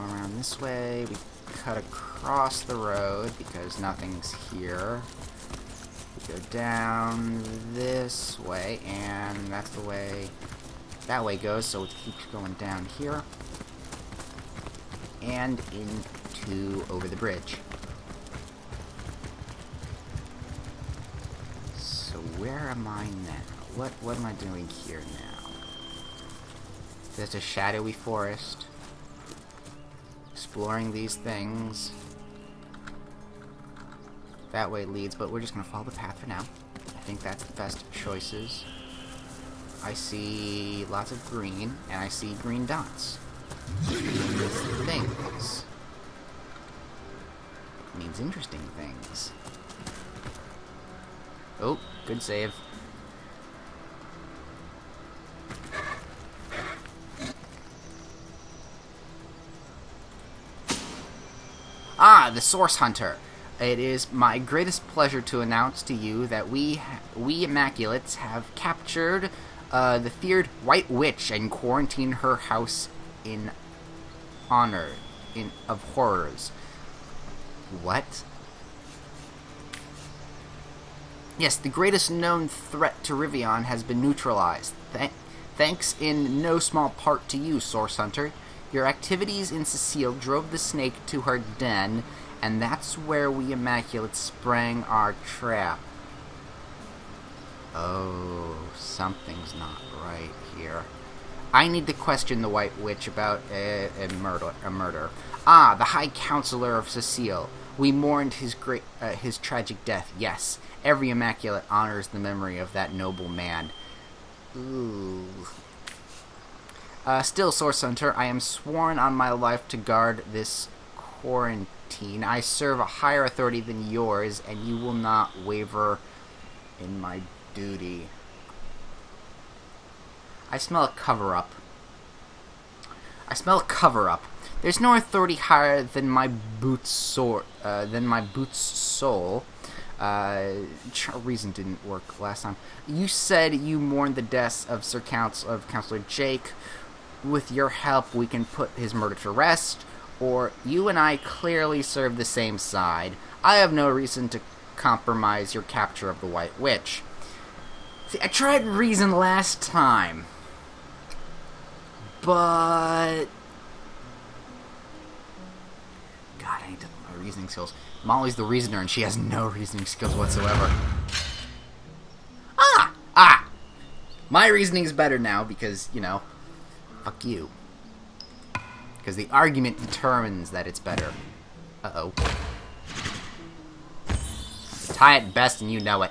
around this way. We cut across the road because nothing's here. We go down this way, and that's the way that way goes, so it keeps going down here. And into over the bridge. So where am I now? What am I doing here now? There's a shadowy forest. Exploring these things. That way leads, but we're just gonna follow the path for now. I think that's the best of choices. I see lots of green, and I see green dots. Which means things. It means interesting things. Oh, good save. Ah, the Source Hunter. It is my greatest pleasure to announce to you that we Immaculates have captured the feared White Witch and quarantined her house in honor of horrors. What? Yes, the greatest known threat to Rivian has been neutralized. Thanks in no small part to you, Source Hunter. Your activities in Cecile drove the snake to her den, and that's where we Immaculates sprang our trap. Oh, something's not right here. I need to question the White Witch about a murder. Ah, the High Counselor of Cecile. We mourned his tragic death, yes. Every Immaculate honors the memory of that noble man. Ooh. Still, Source Hunter, I am sworn on my life to guard this quarantine. I serve a higher authority than yours, and you will not waver in my duty. I smell a cover-up. There's no authority higher than my boot's soul. Reason didn't work last time. You said you mourned the deaths of Counselor Jake. With your help, we can put his murder to rest, or you and I clearly serve the same side. I have no reason to compromise your capture of the White Witch. See, I tried reason last time, but... God, I need to my reasoning skills. Molly's the reasoner, and she has no reasoning skills whatsoever. Ah! My reasoning's better now, because, you know... Fuck you. Because the argument determines that it's better. Uh-oh. Tie it best and you know it.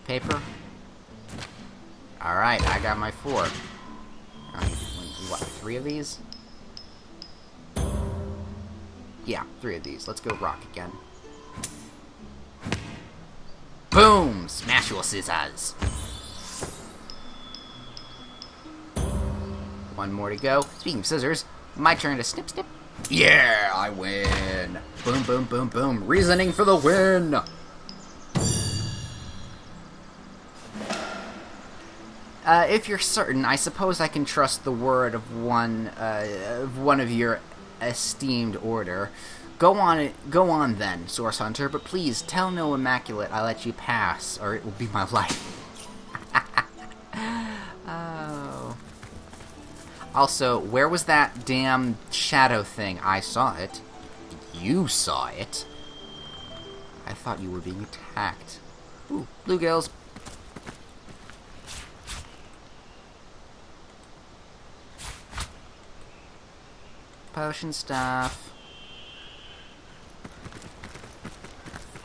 Paper? Alright, I got my 4. What, 3 of these? Yeah, 3 of these. Let's go rock again. Boom! Smash your scissors! 1 more to go. Speaking of scissors, my turn to snip snip. Yeah, I win. Boom, boom, boom, boom. Reasoning for the win. If you're certain, I suppose I can trust the word of one of your esteemed order. Go on then, Source Hunter, but please tell no Immaculate I let you pass, or it will be my life. Oh. Also, where was that damn shadow thing? I saw it. You saw it. I thought you were being attacked. Ooh, bluegills. Potion stuff.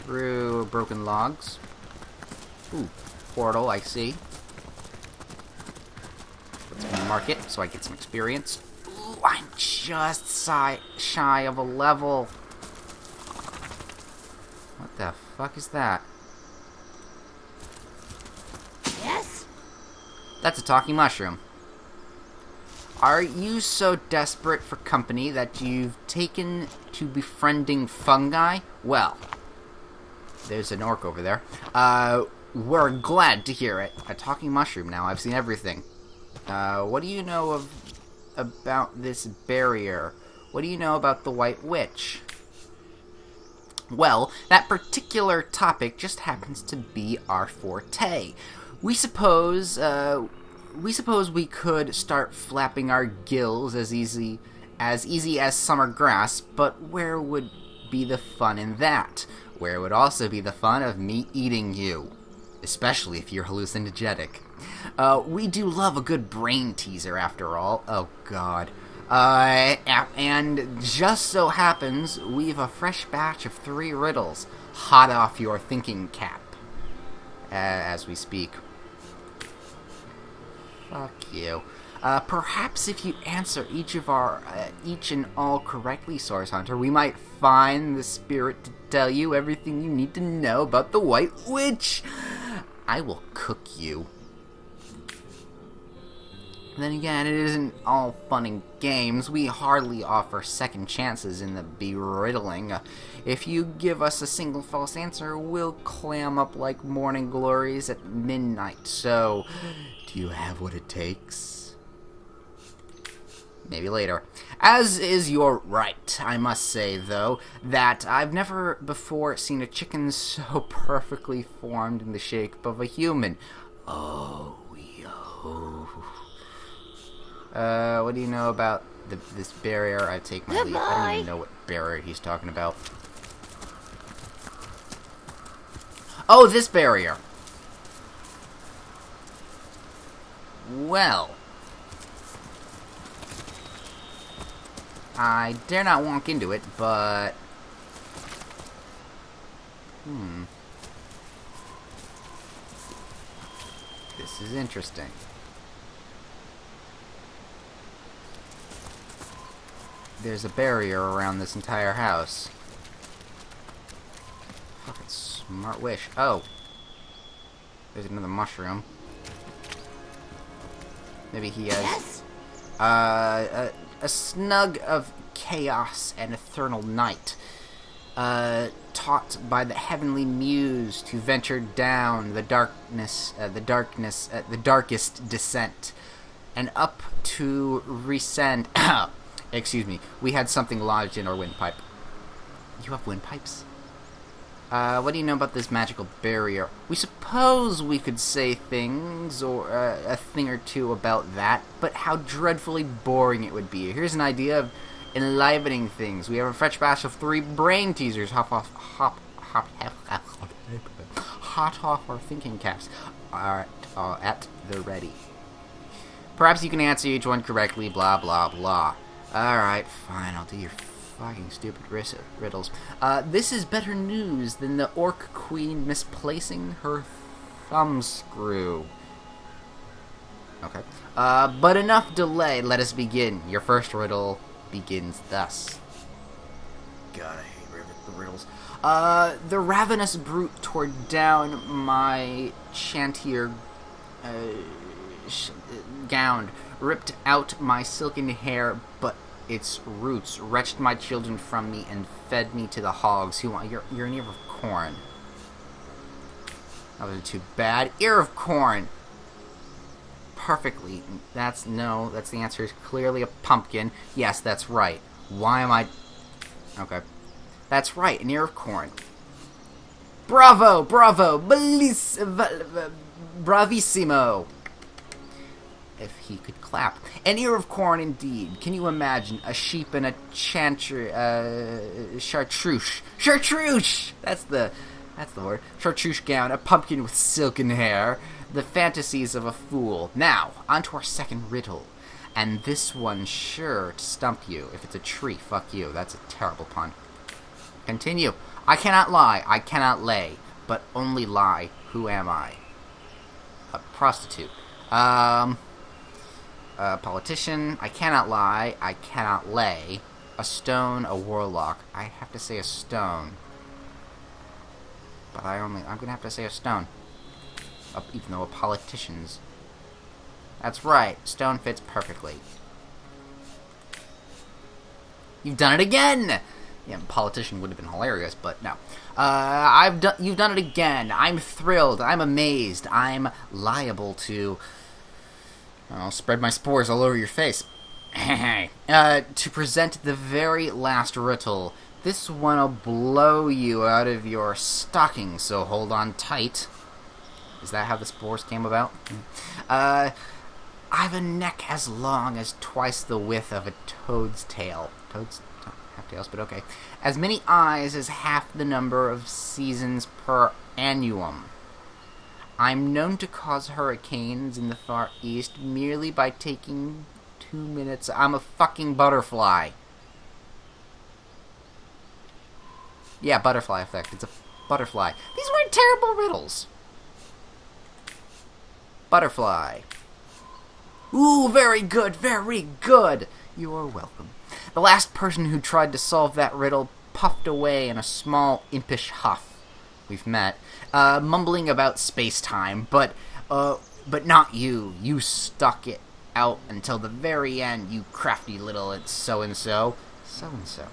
Through broken logs. Ooh, portal, I see. Let's mark it so I get some experience. Ooh, I'm just shy of a level. What the fuck is that? Yes? That's a talking mushroom. Are you so desperate for company that you've taken to befriending fungi? Well, there's an orc over there. We're glad to hear it. A talking mushroom now. I've seen everything. What do you know about this barrier? What do you know about the White Witch? Well, that particular topic just happens to be our forte. We suppose we could start flapping our gills as easy as summer grass, but where would be the fun in that? Where would also be the fun of me eating you? Especially if you're hallucinogenic. We do love a good brain teaser, after all. Oh, God. And just so happens, we've a fresh batch of 3 riddles, hot off your thinking cap, as we speak. Fuck you. Perhaps if you answer each and all correctly, Source Hunter, we might find the spirit to tell you everything you need to know about the White Witch. I will cook you. Then again, it isn't all fun and games. We hardly offer second chances in the beriddling. If you give us a single false answer, we'll clam up like morning glories at midnight. So, do you have what it takes? Maybe later. As is your right, I must say, though, that I've never before seen a chicken so perfectly formed in the shape of a human. Oh, yo. What do you know about this barrier? I take my leave. I don't even know what barrier he's talking about. Oh, this barrier. Well, I dare not walk into it, but... This is interesting. There's a barrier around this entire house. Fucking smart wish. Oh. There's another mushroom. Maybe he has... Yes. A snug of chaos and eternal night. Taught by the heavenly muse to venture down the darkest descent, and up to rescend. Excuse me. We had something lodged in our windpipe. You have windpipes? What do you know about this magical barrier? We suppose we could say things, or a thing or two about that, but how dreadfully boring it would be. Here's an idea of enlivening things. We have a fresh batch of 3 brain teasers, hot off our thinking caps, are at the ready. Perhaps you can answer each one correctly, blah, blah, blah. Alright, fine, I'll do your fucking stupid riddles. This is better news than the Orc Queen misplacing her thumbscrew. Okay. But enough delay, let us begin. Your first riddle begins thus. God, I hate riddles. The ravenous brute tore down my chantier gown, ripped out my silken hair, but its roots wrenched my children from me and fed me to the hogs who want your ear of corn. That wasn't too bad. Ear of corn. Perfectly. That's the answer. Is clearly a pumpkin. Yes, that's right. Why am I... Okay. That's right, an ear of corn. Bravo, bravo, bravissimo. If he could clap. An ear of corn, indeed. Can you imagine a sheep and a chartreuse? Chartreuse! That's the word. Chartreuse gown, a pumpkin with silken hair. The fantasies of a fool. Now, on to our second riddle. And this one's sure to stump you. If it's a tree, fuck you. That's a terrible pun. Continue. I cannot lie, I cannot lay, but only lie. Who am I? A prostitute. A politician. I cannot lie. I cannot lay. A stone. A warlock. I have to say a stone. But I'm gonna have to say a stone. Even though a politician's. That's right. Stone fits perfectly. You've done it again! Yeah, politician would have been hilarious, but no. You've done it again. I'm thrilled. I'm amazed. I'm liable to I'll spread my spores all over your face. To present the very last riddle. This one'll blow you out of your stocking, so hold on tight. Is that how the spores came about? I've a neck as long as twice the width of a toad's tail. Toads don't have tails, but okay. As many eyes as half the number of seasons per annum. I'm known to cause hurricanes in the Far East merely by taking 2 minutes. I'm a fucking butterfly. Yeah, butterfly effect. It's a butterfly. These weren't terrible riddles. Butterfly. Ooh, very good, very good. You are welcome. The last person who tried to solve that riddle puffed away in a small, impish huff. We've met. Mumbling about space-time, but not you. You stuck it out until the very end, you crafty little so-and-so. So-and-so.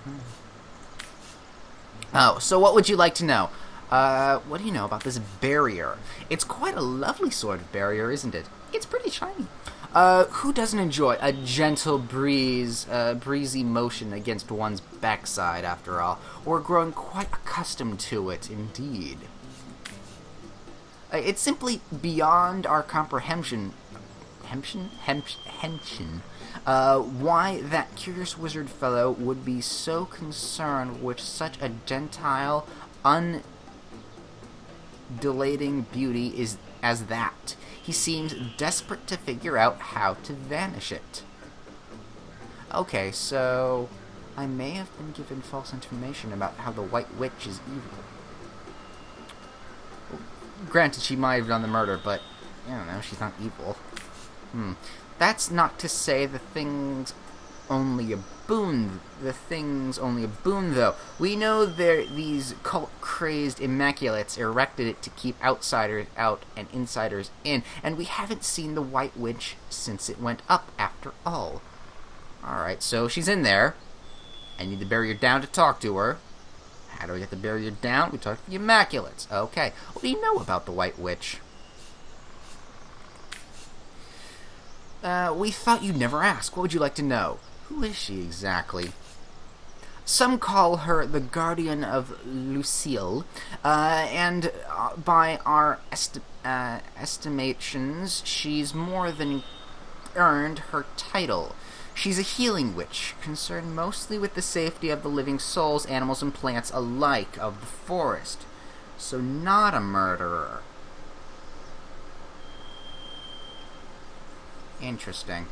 Oh, so what would you like to know? What do you know about this barrier? It's quite a lovely sort of barrier, isn't it? It's pretty shiny. Who doesn't enjoy a gentle breezy motion against one's backside, after all? We're growing quite accustomed to it, indeed. It's simply beyond our comprehension. Why that curious wizard fellow would be so concerned with such a gentile, undulating beauty as that. He seems desperate to figure out how to vanish it. Okay, so I may have been given false information about how the White Witch is evil. Well, granted, she might have done the murder, but, I don't know, she's not evil. That's not to say the thing's only a boon. Though. We know these cult-crazed immaculates erected it to keep outsiders out and insiders in, and we haven't seen the White Witch since it went up, after all. Alright, so she's in there. I need the barrier down to talk to her. How do we get the barrier down? We talk to the immaculates. Okay. What do you know about the White Witch? We thought you'd never ask. What would you like to know? Who is she exactly? Some call her the guardian of Lucille, and by our estimations, she's more than earned her title. She's a healing witch, concerned mostly with the safety of the living souls, animals, and plants alike of the forest. So not a murderer. Interesting.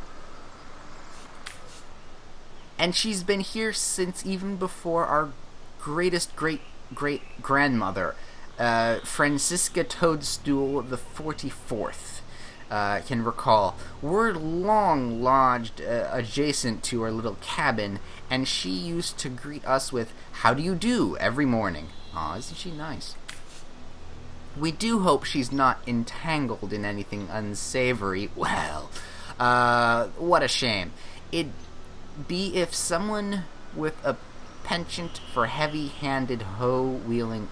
And she's been here since even before our greatest great-great-grandmother, Francisca Toadstool the 44th, can recall. We're long lodged adjacent to her little cabin, and she used to greet us with, "How do you do?" every morning. Aw, isn't she nice? We do hope she's not entangled in anything unsavory. Well, what a shame. It'd be if someone with a penchant for heavy-handed hoe wielding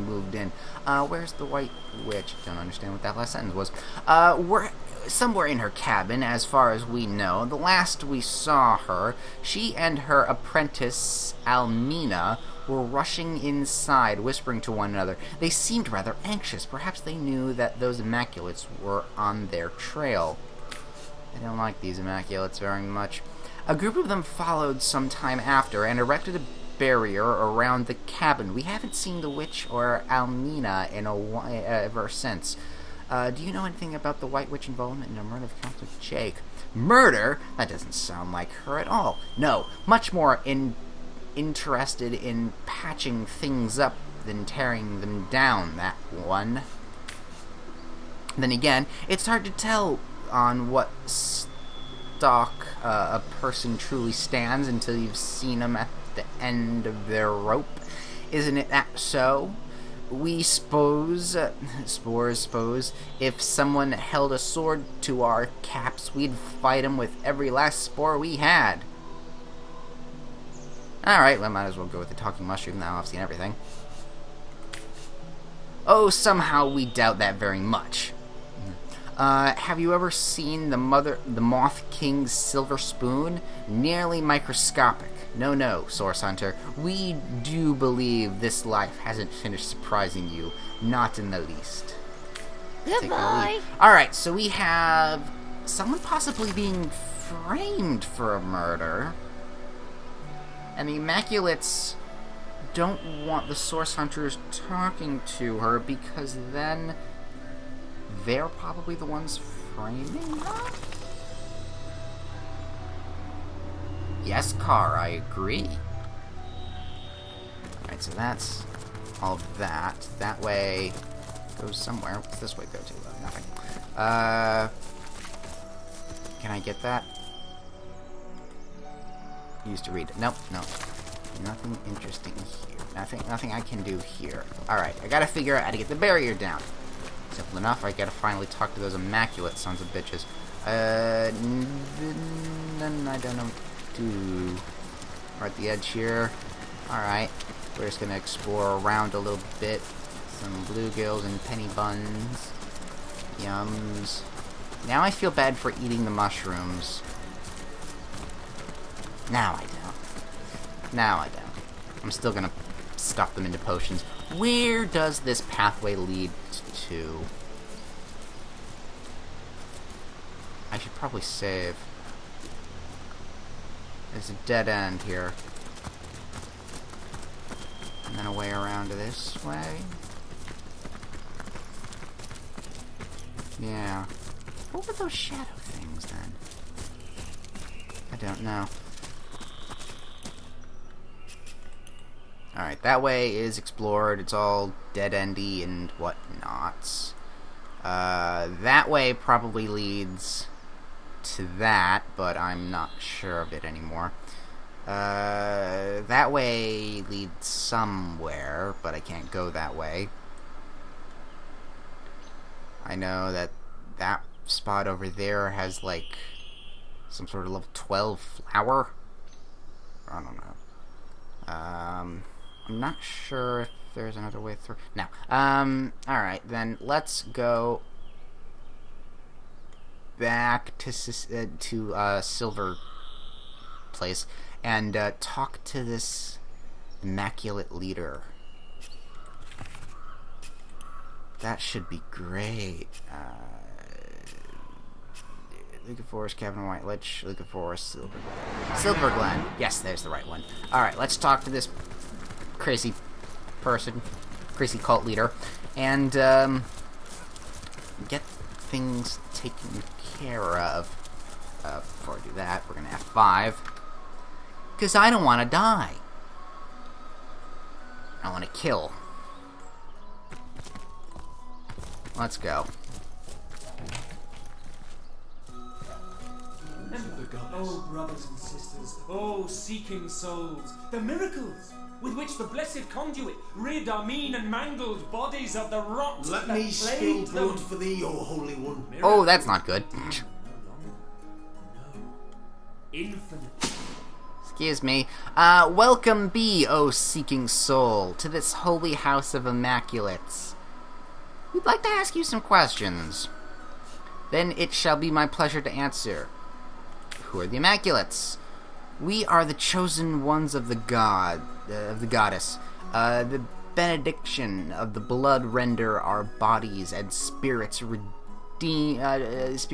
moved in. Where's the White Witch? Don't understand what that last sentence was. We're somewhere in her cabin, as far as we know. The last we saw her, she and her apprentice, Almina, were rushing inside, whispering to one another. They seemed rather anxious. Perhaps they knew that those immaculates were on their trail. I don't like these immaculates very much. A group of them followed some time after and erected a barrier around the cabin. We haven't seen the witch or Almina in ever since. Do you know anything about the White Witch involvement in the murder of Counselor Jake? Murder? That doesn't sound like her at all. No, much more interested in patching things up than tearing them down, that one. Then again, it's hard to tell on what stock a person truly stands until you've seen them at the end of their rope. Isn't it that so? We suppose, if someone held a sword to our caps, we'd fight him with every last spore we had. Alright, well, might as well go with the talking mushroom now. I've seen everything. Oh, somehow we doubt that very much. Have you ever seen the Moth King's silver spoon? Nearly microscopic. No, Source Hunter. We do believe this life hasn't finished surprising you. Not in the least. Goodbye. Alright, so we have someone possibly being framed for a murder. And the Immaculates don't want the Source Hunters talking to her because then they're probably the ones framing her? Yes, Car, I agree. Alright, so that's all of that. That way goes somewhere. What's this way go to? Nothing. Can I get that? Used to read it. Nope, no. Nothing interesting here. Nothing I can do here. Alright, I gotta figure out how to get the barrier down. Simple enough, I gotta finally talk to those immaculate sons of bitches. Then I don't know what to do. We're at the edge here. Alright, we're just gonna explore around a little bit. Some bluegills and penny buns. Yums. Now I feel bad for eating the mushrooms. Now I don't. Now I don't. I'm still gonna stuff them into potions. Where does this pathway lead to? I should probably save. There's a dead end here. And then a way around this way. Yeah. What were those shadow things then? I don't know. Alright, that way is explored. It's all dead-endy and whatnots. That way probably leads to that, but I'm not sure of it anymore. That way leads somewhere, but I can't go that way. I know that that spot over there has, like, some sort of level 12 flower. I don't know. I'm not sure if there's another way through. No. Alright, then let's go back to Silver Place and talk to this immaculate leader. That should be great. Luca Forest, Cabin White Lich, Luca Forest, Silver Glen. Silver Glen. Yes, there's the right one. Alright, let's talk to this crazy person, crazy cult leader, and get things taken care of. Before I do that, we're going to F5. Because I don't want to die. I want to kill. Let's go. Oh, brothers and sisters, oh, seeking souls, the miracles with which the blessed conduit rid our mean and mangled bodies of the rot Let that me spill plagued blood them. for thee, O Holy One. Oh, that's not good. No. Infinite. Excuse me. Welcome be, O seeking soul, to this holy house of Immaculates. We'd like to ask you some questions. Then it shall be my pleasure to answer. Who are the Immaculates? We are the chosen ones of the goddess. The benediction of the blood render our bodies and spirits redeem. Where did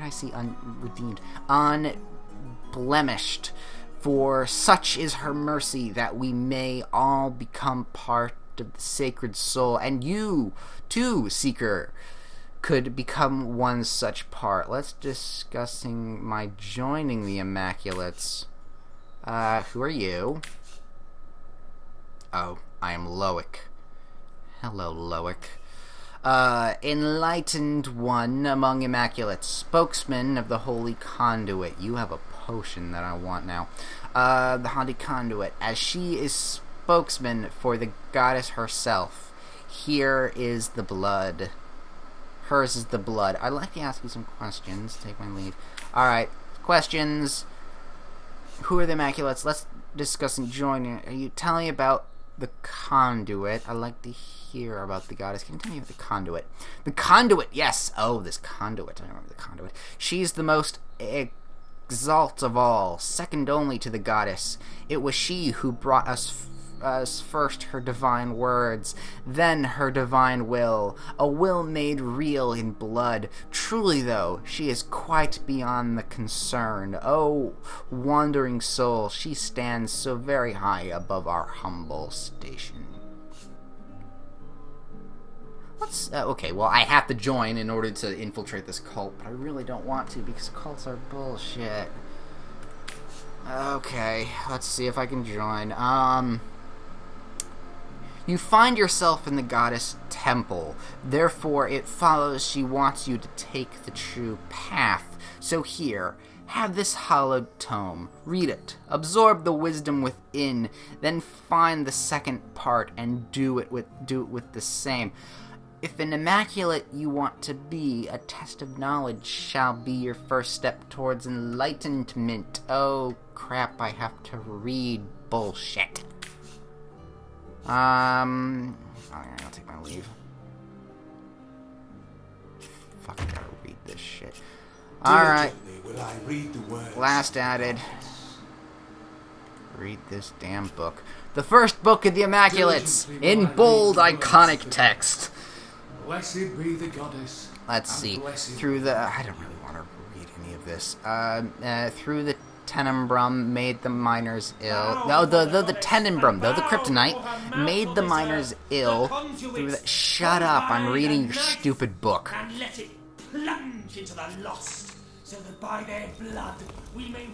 I see unredeemed? Unblemished. For such is her mercy that we may all become part of the sacred soul, and you, too, Seeker, could become one such part. Let's discussing my joining the Immaculates. Who are you? Oh, I am Loic. Hello, Loic. Enlightened one among Immaculates, spokesman of the Holy Conduit. You have a potion that I want now. The Holy Conduit, as she is spokesman for the goddess herself. Here is the blood. Hers is the blood. I'd like to ask you some questions. Take my lead. Alright, questions. Who are the Immaculates? Let's discuss and join. Are you telling me about the conduit. I like to hear about the goddess. Can you tell me about the conduit? The conduit, yes! Oh, this conduit. I remember the conduit. She's the most exalt of all, second only to the goddess. It was she who brought us first her divine words, then her divine will, a will made real in blood. Truly, though, she is quite beyond the concern. Oh, wandering soul, she stands so very high above our humble station. Let's, okay, well, I have to join in order to infiltrate this cult, but I really don't want to because cults are bullshit. Okay, let's see if I can join. You find yourself in the goddess temple. Therefore, it follows she wants you to take the true path. So here, have this hallowed tome. Read it. Absorb the wisdom within. Then find the second part and do it with the same. If an immaculate you want to be, a test of knowledge shall be your first step towards enlightenment. Oh, crap, I have to read bullshit. I'll take my leave. Fuck, I gotta read this shit. Alright. Last added. Read this damn book. The first book of the Immaculates, in bold, iconic text. Blessed be the goddess. Let's see. Through the... I don't really want to read any of this. Through the Tenebrum made the miners ill. No, the Tenebrum, though, the kryptonite, made the miners ill. Through the... Shut up, I'm reading your stupid book. And let it plunge into the lost, so that by their blood we may...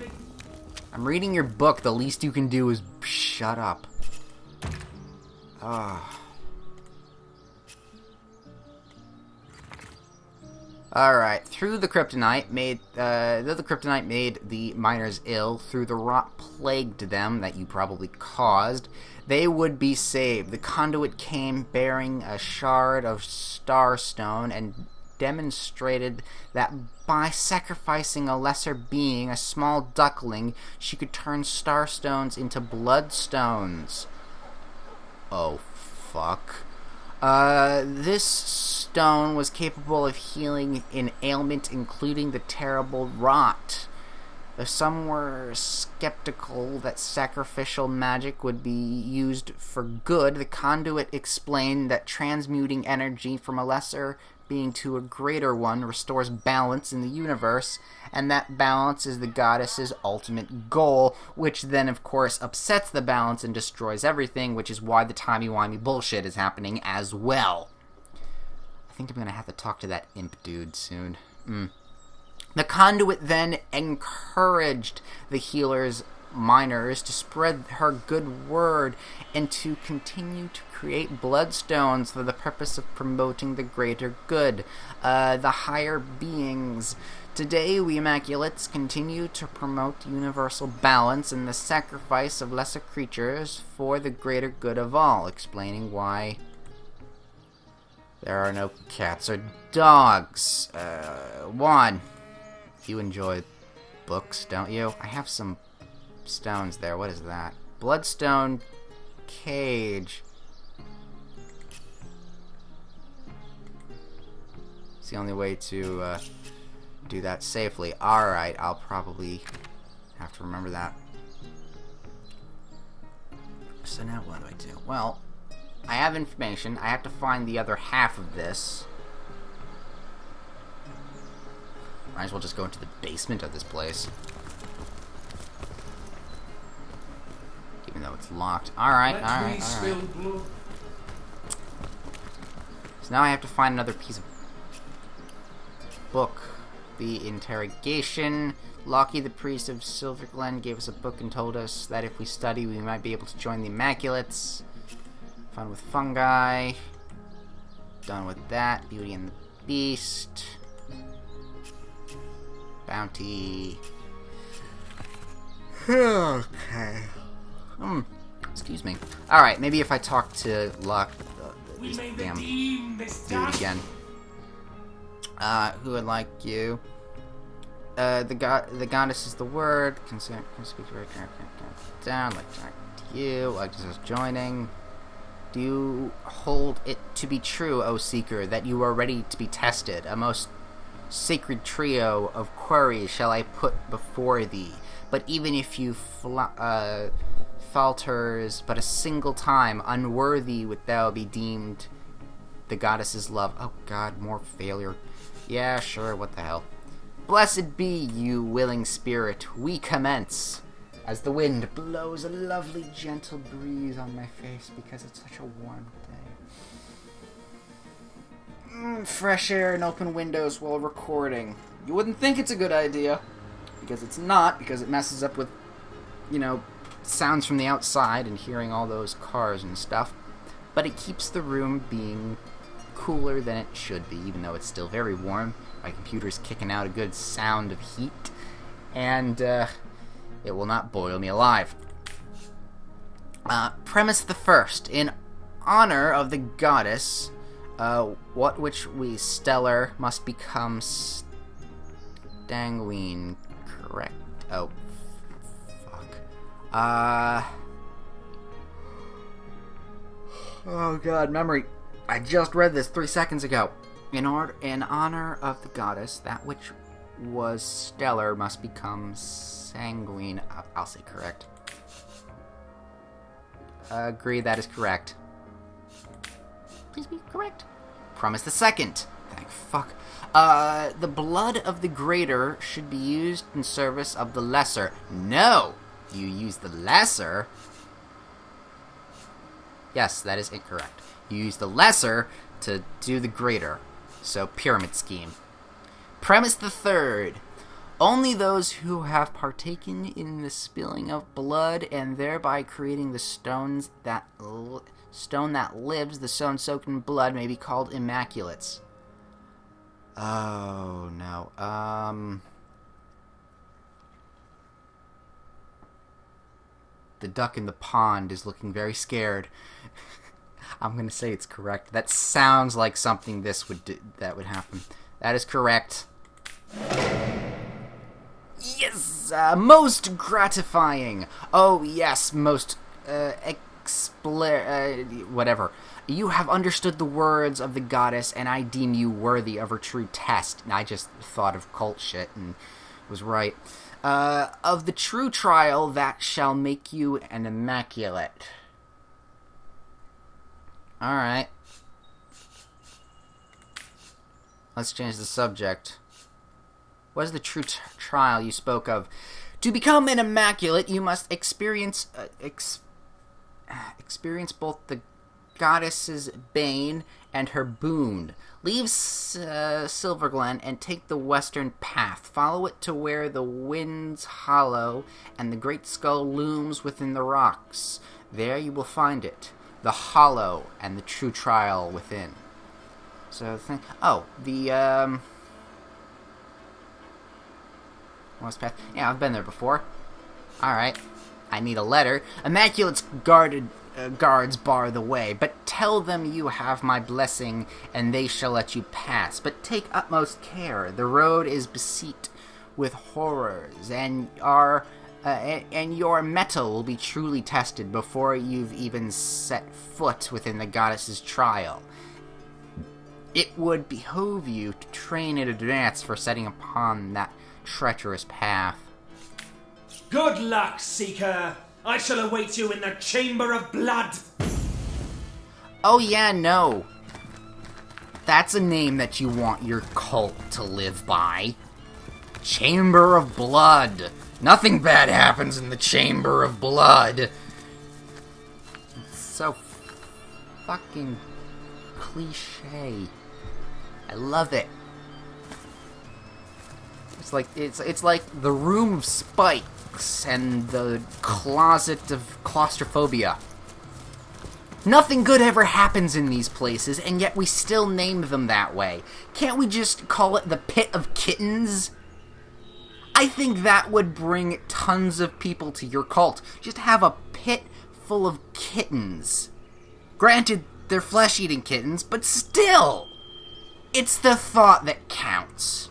I'm reading your book, the least you can do is shut up. Alright, through the kryptonite made, though the kryptonite made the miners ill, through the rot plagued them, that you probably caused, they would be saved. The conduit came bearing a shard of starstone, and demonstrated that by sacrificing a lesser being, a small duckling, she could turn starstones into bloodstones. Oh, fuck. This stone was capable of healing an ailment, including the terrible rot. Though some were skeptical that sacrificial magic would be used for good, the conduit explained that transmuting energy from a lesser being to a greater one restores balance in the universe, and that balance is the goddess's ultimate goal, which then, of course, upsets the balance and destroys everything, which is why the timey-wimey bullshit is happening as well. I think I'm gonna have to talk to that imp dude soon. The conduit then encouraged the healer's miners to spread her good word and to continue to create bloodstones for the purpose of promoting the greater good, the higher beings. Today, we Immaculates continue to promote universal balance and the sacrifice of lesser creatures for the greater good of all, explaining why there are no cats or dogs. Juan, you enjoy books, don't you? I have some stones there. What is that? Bloodstone cage. It's the only way to do that safely. Alright, I'll probably have to remember that. So now what do I do? Well, I have information. I have to find the other half of this. Might as well just go into the basement of this place. Even though it's locked. Alright, alright, alright. So now I have to find another piece of book. The interrogation. Lockie, the priest of Silverglen, gave us a book and told us that if we study, we might be able to join the Immaculates. Fun with fungi. Done with that. Beauty and the Beast. Bounty. Okay. Excuse me. Alright, maybe if I talk to Locke, this damn dude again. Who would like you? The goddess is the word. Consent. Can speak very down. Like to you. Like just joining. Do you hold it to be true, O Seeker, that you are ready to be tested? A most sacred trio of queries shall I put before thee. But even if you falters but a single time, unworthy wilt thou be deemed the goddess's love. Oh god, more failure. Yeah, sure, what the hell. Blessed be you, willing spirit. We commence. As the wind blows a lovely gentle breeze on my face because it's such a warm day. Fresh air and open windows while recording. You wouldn't think it's a good idea, because it's not, because it messes up with, sounds from the outside and hearing all those cars and stuff. But it keeps the room being cooler than it should be, even though it's still very warm. My computer's kicking out a good sound of heat, and it will not boil me alive. Premise the first. In honor of the goddess, what which we stellar must become sanguine, correct? Oh, fuck. Oh god, memory. I just read this 3 seconds ago. In honor of the goddess, that which was stellar must become sanguine. I'll say correct. Agree, that is correct. Please be correct. Promise the second. Thank fuck. The blood of the greater should be used in service of the lesser. No! You use the lesser? Yes, that is incorrect. You use the lesser to do the greater. So, pyramid scheme. Premise the third. Only those who have partaken in the spilling of blood and thereby creating the stone that lives, the stone soaked in blood, may be called immaculates. Oh, no. The duck in the pond is looking very scared. I'm gonna say it's correct. That sounds like something that would happen. That is correct. Yes! Most gratifying! Oh, yes, most, whatever. You have understood the words of the goddess, and I deem you worthy of her true test. And I just thought of cult shit and was right. Of the true trial that shall make you an immaculate. Alright. Let's change the subject. What is the true trial you spoke of? To become an immaculate, you must experience both the goddess's bane and her boon. Leave Silverglen and take the western path. Follow it to where the wind's hollow and the great skull looms within the rocks. There you will find it. The hollow and the true trial within. So, West path. Yeah, I've been there before. Alright. I need a letter. Immaculate's guards bar the way, but tell them you have my blessing, and they shall let you pass. But take utmost care. The road is beset with horrors, and your mettle will be truly tested before you've even set foot within the goddess's trial. It would behoove you to train in advance for setting upon that treacherous path. Good luck, Seeker! I shall await you in the Chamber of Blood! Oh yeah, no. That's a name that you want your cult to live by. Chamber of Blood. Nothing bad happens in the Chamber of Blood. It's so fucking cliche. I love it. It's like the room of spikes and the closet of claustrophobia. Nothing good ever happens in these places, and yet we still name them that way. Can't we just call it the Pit of Kittens? I think that would bring tons of people to your cult. Just have a pit full of kittens. Granted, they're flesh-eating kittens, but still! It's the thought that counts.